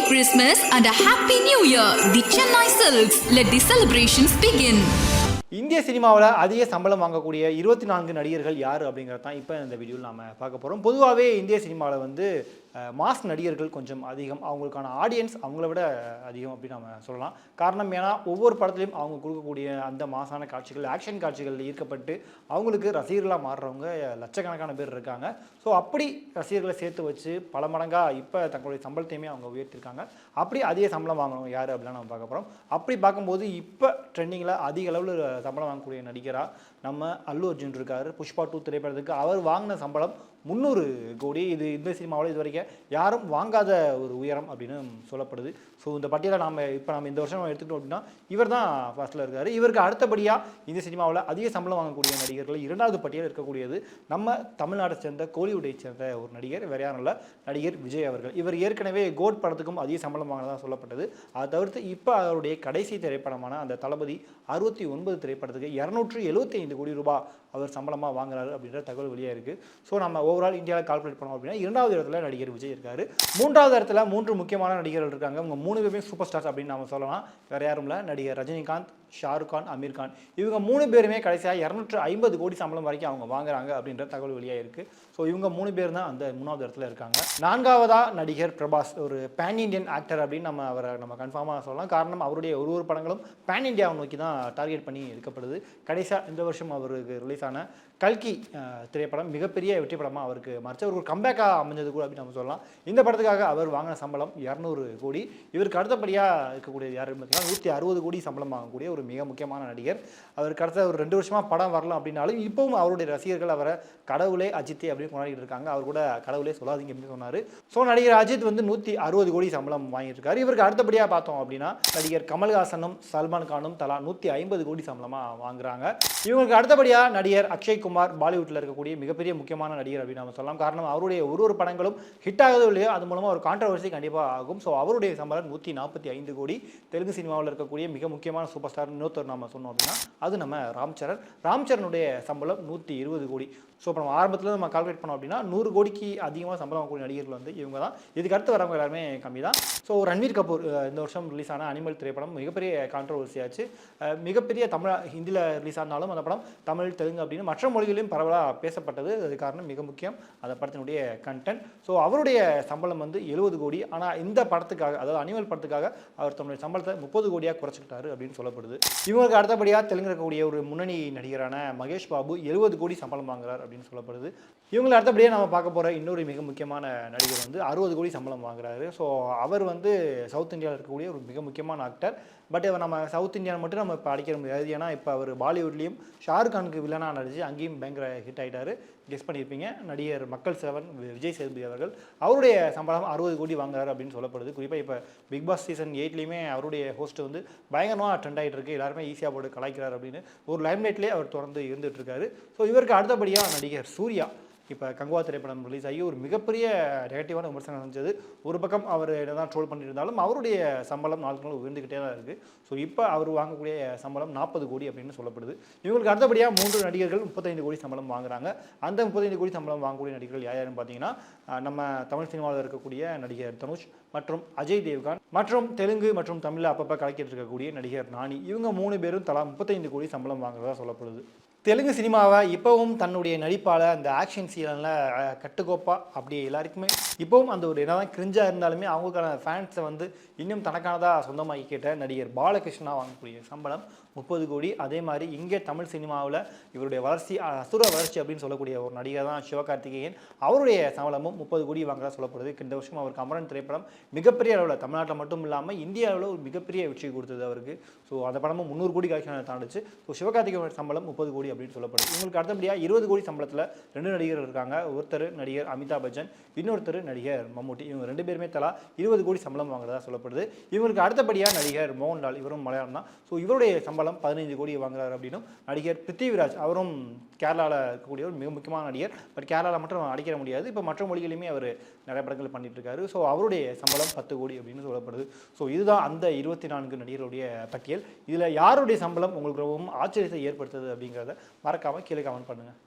Christmas and a Happy New Year. The Chennai Silks. Let the celebrations begin. இந்திய சினிமாவில் அதிக சம்பளம் வாங்கக்கூடிய 24 நடிகர்கள் யார் அப்படிங்கிறது தான் இப்போ இந்த வீடியோவில் நாம் பார்க்க போகிறோம். பொதுவாகவே இந்திய சினிமாவில் வந்து மாஸ் நடிகர்கள் கொஞ்சம் அதிகம், அவங்களுக்கான ஆடியன்ஸ் அவங்கள விட அதிகம் அப்படின்னு நம்ம சொல்லலாம். காரணம் ஏன்னா ஒவ்வொரு படத்துலையும் அவங்க கொடுக்கக்கூடிய அந்த மாசான காட்சிகள், ஆக்ஷன் காட்சிகளில் ஈர்க்கப்பட்டு அவங்களுக்கு ரசிகர்களாக மாறுறவங்க லட்சக்கணக்கான பேர் இருக்காங்க. ஸோ அப்படி ரசிகர்களை சேர்த்து வச்சு பல மடங்காக இப்போ தங்களுடைய சம்பளத்தையுமே அவங்க உயர்த்திருக்காங்க. அப்படி அதிக சம்பளம் வாங்கணும் யார் அப்படிலாம் நம்ம பார்க்க போகிறோம். அப்படி பார்க்கும்போது இப்போ ட்ரெண்டிங்கில் அதிக அளவில் சம்பளம் வாங்கக்கூடிய நடிகராக நம்ம அல்லு அர்ஜுன் இருக்கார். புஷ்பா 2 திரைப்படத்துக்கு அவர் வாங்கின சம்பளம் 300 கோடி. இது இந்த சினிமாவில் இது வரைக்கும் யாரும் வாங்காத ஒரு உயரம் அப்படின்னு சொல்லப்படுது. ஸோ இந்த பட்டியலை நம்ம இந்த வருஷம் எடுத்துக்கிட்டோம் அப்படின்னா இவர் தான் ஃபர்ஸ்ட்டில் இருக்கார். இவருக்கு அடுத்தபடியாக இந்த சினிமாவில் அதிக சம்பளம் வாங்கக்கூடிய நடிகர்கள் இரண்டாவது பட்டியல் இருக்கக்கூடியது நம்ம தமிழ்நாட்டை சேர்ந்த கோலிவுட்டை சேர்ந்த ஒரு நடிகர், வேறு யாரும் இல்லை, நடிகர் விஜய் அவர்கள். இவர் ஏற்கனவே கோட் படத்துக்கும் அதிக சம்பளம் வாங்கினதாக சொல்லப்பட்டது. அதை தவிர்த்து இப்போ அவருடைய கடைசி திரைப்படமான அந்த தளபதி 69 திரைப்படத்துக்கு 275 கோடி ரூபாய் அவர் சம்பளமாக வாங்குறாரு அப்படின்ற தகவல் வெளியாக இருக்குது. ஸோ நம்ம ஓவரால் இந்தியாவில் கால்குலேட் பண்ணோம் அப்படின்னா இரண்டாவது இடத்துல நடிகர் விஜய் இருக்கார். மூன்றாவது இடத்துல 3 முக்கியமான நடிகர்கள் இருக்காங்க. அவங்க 3 பேருமே சூப்பர் ஸ்டார்ஸ் அப்படின்னு நம்ம சொல்லலாம். வேறு யாரும் இல்லை, நடிகர் ரஜினிகாந்த், ஷாருக் கான், அமீர் கான். இவங்க 3 பேருமே கடைசியாக 250 கோடி சம்பளம் வரைக்கும் அவங்க வாங்குறாங்க அப்படின்ற தகவல் வெளியாக இருக்குது. ஸோ இவங்க 3 பேர் தான் அந்த 3வது இடத்துல இருக்காங்க. 4வதாக நடிகர் பிரபாஸ், ஒரு பேன் இண்டியன் ஆக்டர் அப்படின்னு நம்ம கன்ஃபார்மாக சொல்லலாம். காரணம் அவருடைய ஒரு படங்களும் பேன் இண்டியாவை நோக்கி தான் டார்கெட் பண்ணி எடுக்கப்படுது. கடைசியாக இந்த வருஷம் அவருக்கு ரிலீஸ் ஆன கல்கி திரைப்படம் மிகப்பெரிய வெற்றி படமாக அவருக்கு மறைச்ச ஒரு கம்பேக்காக அமைஞ்சது கூட அப்படின்னு நம்ம சொல்லலாம். இந்த படத்துக்காக அவர் வாங்கின சம்பளம் 200 கோடி. இவருக்கு அடுத்தபடியாக இருக்கக்கூடிய யார் பார்த்தீங்கன்னா 160 கோடி சம்பளம் வாங்கக்கூடிய ஒரு மிக முக்கியமான நடிகர். அவருக்கு அடுத்த ஒரு 2 வருஷமாக படம் வரலாம் அப்படின்னாலும் இப்பவும் அவருடைய ரசிகர்கள் அவரை கடவுளே அஜித்தே அப்படின்னு கொண்டாடிட்டு இருக்காங்க. அவர் கூட கடவுளே சொல்லாதீங்க அப்படின்னு சொன்னார். ஸோ நடிகர் அஜித் வந்து 160 கோடி சம்பளம் வாங்கிட்டு இருக்காரு. இவருக்கு அடுத்தபடியாக பார்த்தோம் அப்படின்னா நடிகர் கமல்ஹாசனும் சல்மான் கானும் தலா 150 கோடி சம்பளமாக வாங்குறாங்க. இவங்களுக்கு அடுத்தபடியாக நடிகர் அக்ஷய் குமார், பாலிவுட்டில் இருக்கக்கூடிய மிகப்பெரிய முக்கியமான நடிகர் அப்படின்னு நம்ம சொல்லலாம். காரணம் அவருடைய ஒரு படங்களும் ஹிட் ஆகுதோ இல்லையோ அது மூலமாக ஒரு கான்ட்ரவர்சி கண்டிப்பாக ஆகும். ஸோ அவருடைய சம்பளம் 145 கோடி. தெலுங்கு சினிமாவில் இருக்கக்கூடிய மிக முக்கியமான சூப்பர் ஸ்டார் இன்னொருத்தர் நம்ம சொன்னோம் அப்படின்னா அது நம்ம ராம்சரனுடைய சம்பளம் 120 கோடி. ஸோ இப்போ நம்ம ஆரம்பத்தில் நம்ம கால்குலேட் பண்ணோம் அப்படின்னா 100 கோடிக்கு அதிகமாக சம்பளம் வாங்கக்கூடிய நடிகர்கள் வந்து இவங்க தான். இதுக்கு அடுத்து வரவங்க எல்லாருமே கம்மி தான். ஸோ ரன்வீர் கபூர் இந்த வருஷம் ரிலீஸ் ஆன அனிமல் திரைப்படம் மிகப்பெரிய கான்ட்ரவர்சி ஆச்சு. மிகப்பெரிய ஹிந்தியில் ரிலீஸ் ஆனாலும் அந்த படம் தமிழ், தெலுங்கு அப்படின்னு மற்ற மொழிகளிலும் பரவலாக பேசப்பட்டது. அது காரணம் மிக முக்கியம் அந்த படத்தினுடைய கண்டென்ட். ஸோ அவருடைய சம்பளம் வந்து 70 கோடி. ஆனால் இந்த படத்துக்காக, அதாவது அனிமல் படத்துக்காக அவர் தன்னுடைய சம்பளத்தை 30 கோடியாக குறைச்சிக்கிட்டாரு அப்படின்னு சொல்லப்படுது. இவங்களுக்கு அடுத்தபடியாக தெலுங்கு இருக்கக்கூடிய ஒரு முன்னணி நடிகரான மகேஷ் பாபு 70 கோடி சம்பளம் வாங்குறார் அப்படின்னு சொல்லப்படுது. இவங்களை அடுத்தபடியாக நம்ம பார்க்க போகிற இன்னொரு மிக முக்கியமான நடிகர் வந்து 60 கோடி சம்பளம் வாங்குறாரு. ஸோ அவர் வந்து சவுத் இந்தியாவில் இருக்கக்கூடிய ஒரு மிக முக்கியமான ஆக்டர். பட் நம்ம சவுத் இந்தியாவில் மட்டும் நம்ம இப்போ அடிக்க முடியாது. ஏன்னா இப்போ அவர் பாலிவுட்லேயும் ஷாருக் கானுக்கு வில்லனாக நடிச்சு அங்கேயும் பயங்கர ஹிட் ஆகிட்டார். கெஸ் பண்ணியிருப்பீங்க, நடிகர் மக்கள் சேவன் விஜய் சேதுபதி அவர்கள். அவருடைய சம்பளம் 60 கோடி வாங்குறாரு அப்படின்னு சொல்லப்படுது. குறிப்பாக இப்போ பிக் பாஸ் சீசன் 8லையுமே அவருடைய ஹோஸ்ட் வந்து பயங்கரமாக ட்ரெண்ட் ஆகிட்டு இருக்கு. எல்லாருமே ஈஸியாக போட்டு கலாய்க்கிறார் அப்படின்னு ஒரு லைம்லைட்லேயே அவர் தொடர்ந்து இருந்துகிட்டு இருக்காரு. ஸோ இவருக்கு அடுத்தபடியாக நடிகர் சூர்யா இப்போ கங்குவா திரைப்படம் ரிலீஸ் ஆகி ஒரு மிகப்பெரிய நெகட்டிவான விமர்சனம் செஞ்சது. ஒரு பக்கம் அவர் என்ன தான் ட்ரோல் பண்ணிட்டு இருந்தாலும் அவருடைய சம்பளம் நாளுக்கு நாள் உயர்ந்துக்கிட்டே தான் இருக்குது. ஸோ இப்போ அவர் வாங்கக்கூடிய சம்பளம் 40 கோடி அப்படின்னு சொல்லப்படுது. இவங்களுக்கு அடுத்தபடியாக 3 நடிகர்கள் 35 கோடி சம்பளம் வாங்குறாங்க. அந்த 35 கோடி சம்பளம் வாங்கக்கூடிய நடிகர்கள் யாருன்னு பார்த்தீங்கன்னா நம்ம தமிழ் சினிமாவில் இருக்கக்கூடிய நடிகர் தனுஷ் மற்றும் அஜய் தேவ்கான் மற்றும் தெலுங்கு மற்றும் தமிழில் அப்பப்போ கலக்கிட்டு இருக்கக்கூடிய நடிகர் நானி. இவங்க 3 பேரும் தலா 35 கோடி சம்பளம் வாங்குறதா சொல்லப்படுது. தெலுங்கு சினிமாவை இப்போவும் தன்னுடைய நடிப்பால் அந்த ஆக்ஷன் சீனில் கட்டுக்கோப்பாக அப்படியே எல்லாருக்குமே இப்போவும் அந்த ஒரு என்னதான் கிரிஞ்சாக இருந்தாலுமே அவங்களுக்கான ஃபேன்ஸை வந்து இன்னும் தனக்கானதாக சொந்தமாகி கேட்ட நடிகர் பாலகிருஷ்ணா வாங்கக்கூடிய சம்பளம் 30 கோடி. அதே மாதிரி இங்கே தமிழ் சினிமாவில் இவருடைய வளர்ச்சி, அசுர வளர்ச்சி அப்படின்னு சொல்லக்கூடிய ஒரு நடிகர் தான் சிவகார்த்திகேயன். அவருடைய சம்பளமும் 30 கோடி வாங்குறதா சொல்லப்படுது. இந்த வருஷம் அவருக்கு அமரன் திரைப்படம் மிகப்பெரிய அளவில் தமிழ்நாட்டில் மட்டும் இல்லாமல் இந்தியாவில் ஒரு மிகப்பெரிய வெற்றி கொடுத்தது அவருக்கு. ஸோ அந்த படமும் 300 கோடி கலெக்ஷனை தாண்டிச்சு. ஸோ சிவகார்த்திகேயன் சம்பளம் 30 கோடி அப்படின்னு சொல்லப்படுது. இவங்களுக்கு அடுத்தபடியாக 20 கோடி சம்பளத்தில் 2 நடிகர்கள் இருக்காங்க. ஒருத்தர் நடிகர் அமிதாப் பச்சன், இன்னொருத்தர் நடிகர் மம்முட்டி. இவங்க 2 பேருமே தலா 20 கோடி சம்பளம் வாங்குறதா சொல்லப்படுது. இவங்களுக்கு அடுத்தபடியாக நடிகர் மோகன்லால், இவரும் மலையாளம் தான். ஸோ இவருடைய சம்பளம் 15 கோடி வாங்குறாரு அப்படின்னும் நடிகர் பிருத்திவிராஜ், அவரும் கேரளாவில் இருக்கக்கூடிய ஒரு மிக முக்கியமான நடிகர். பட் கேரளாவில் மட்டும் அடிக்கிற முடியாது, இப்போ மற்ற மொழிகளிலுமே அவர் நிறைய படங்கள் பண்ணிட்டு இருக்காரு. ஸோ அவருடைய சம்பளம் 10 கோடி அப்படின்னு சொல்லப்படுது. ஸோ இதுதான் அந்த 24 நடிகருடைய பட்டியல். இதில் யாருடைய சம்பளம் உங்களுக்கு ரொம்பவும் ஆச்சரியத்தை ஏற்படுத்துது அப்படிங்கிறத மறக்காமல் கீழே கமெண்ட் பண்ணுங்கள்.